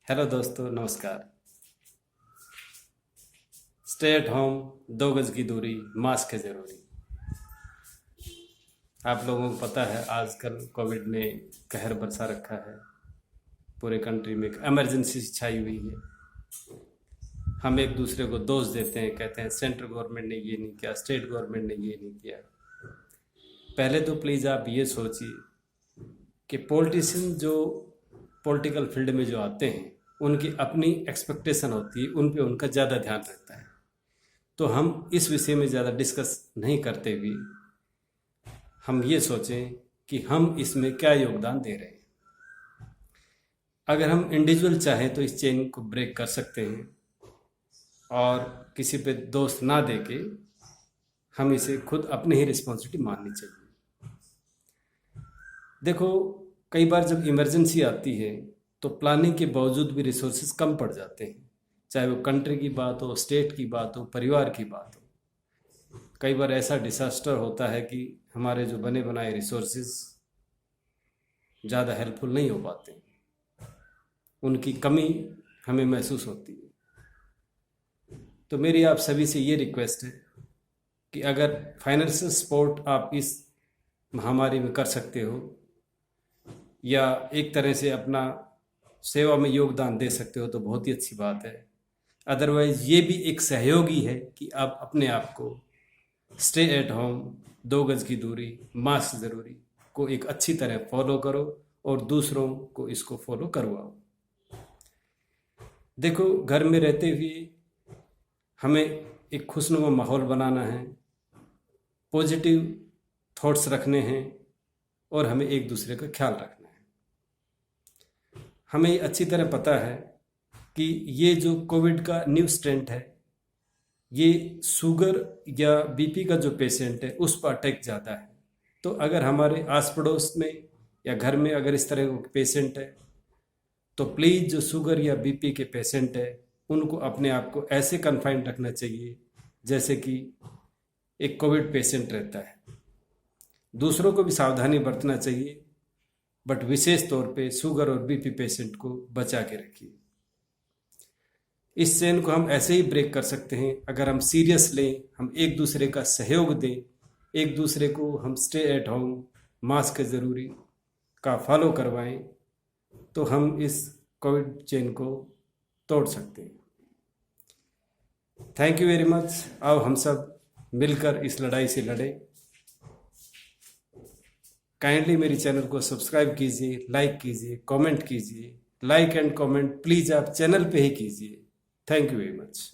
Hello दोस्तों, नमस्कार। Stay at home, 2 गज की दूरी, मास्क है ज़रूरी। आप लोगों को पता है आजकल कोविड ने कहर बरसा रखा है। पूरे कंट्री में एक इमरजेंसी छाई हुई है। हम एक दूसरे को दोष देते हैं, कहते हैं सेंट्रल गवर्नमेंट ने ये नहीं किया, स्टेट गवर्नमेंट ने ये नहीं किया। पहले तो प्लीज़ आप ये सोचिए कि पॉलिटिशियन जो पॉलिटिकल फील्ड में जो आते हैं उनकी अपनी एक्सपेक्टेशन होती है, उन पे उनका ज़्यादा ध्यान रहता है। तो हम इस विषय में ज़्यादा डिस्कस नहीं करते हुए हम ये सोचें कि हम इसमें क्या योगदान दे रहे हैं। अगर हम इंडिविजुअल चाहें तो इस चेन को ब्रेक कर सकते हैं और किसी पे दोष ना दे के हम इसे खुद अपनी ही रिस्पॉन्सिबिलिटी माननी चाहिए। देखो, कई बार जब इमरजेंसी आती है तो प्लानिंग के बावजूद भी रिसोर्सेज कम पड़ जाते हैं, चाहे वो कंट्री की बात हो, स्टेट की बात हो, परिवार की बात हो। कई बार ऐसा डिसास्टर होता है कि हमारे जो बने बनाए रिसोर्सेज ज़्यादा हेल्पफुल नहीं हो पाते, उनकी कमी हमें महसूस होती है। तो मेरी आप सभी से ये रिक्वेस्ट है कि अगर फाइनेंशियल सपोर्ट आप इस महामारी में कर सकते हो या एक तरह से अपना सेवा में योगदान दे सकते हो तो बहुत ही अच्छी बात है। अदरवाइज ये भी एक सहयोगी है कि आप अपने आप को स्टे एट होम, 2 गज की दूरी, मास्क ज़रूरी को एक अच्छी तरह फॉलो करो और दूसरों को इसको फॉलो करवाओ। देखो, घर में रहते हुए हमें एक खुशनुमा माहौल बनाना है, पॉजिटिव थॉट्स रखने हैं और हमें एक दूसरे का ख्याल रखना है। हमें अच्छी तरह पता है कि ये जो कोविड का न्यू स्ट्रेंट है, ये शुगर या बीपी का जो पेशेंट है उस पर अटैक ज़्यादा है। तो अगर हमारे आस पड़ोस में या घर में अगर इस तरह का पेशेंट है तो प्लीज़ जो शुगर या बीपी के पेशेंट है उनको अपने आप को ऐसे कन्फाइंड रखना चाहिए जैसे कि एक कोविड पेशेंट रहता है। दूसरों को भी सावधानी बरतना चाहिए, बट विशेष तौर पे शुगर और बीपी पेशेंट को बचा के रखिए। इस चेन को हम ऐसे ही ब्रेक कर सकते हैं अगर हम सीरियस लें, हम एक दूसरे का सहयोग दें, एक दूसरे को हम स्टे एट होम, मास्क ज़रूरी का फॉलो करवाएं, तो हम इस कोविड चेन को तोड़ सकते हैं। Thank you very much. आओ हम सब मिलकर इस लड़ाई से लड़ें। काइंडली मेरी चैनल को सब्सक्राइब कीजिए, लाइक कीजिए, कमेंट कीजिए। लाइक एंड कमेंट प्लीज़ आप चैनल पे ही कीजिए। Thank you very much.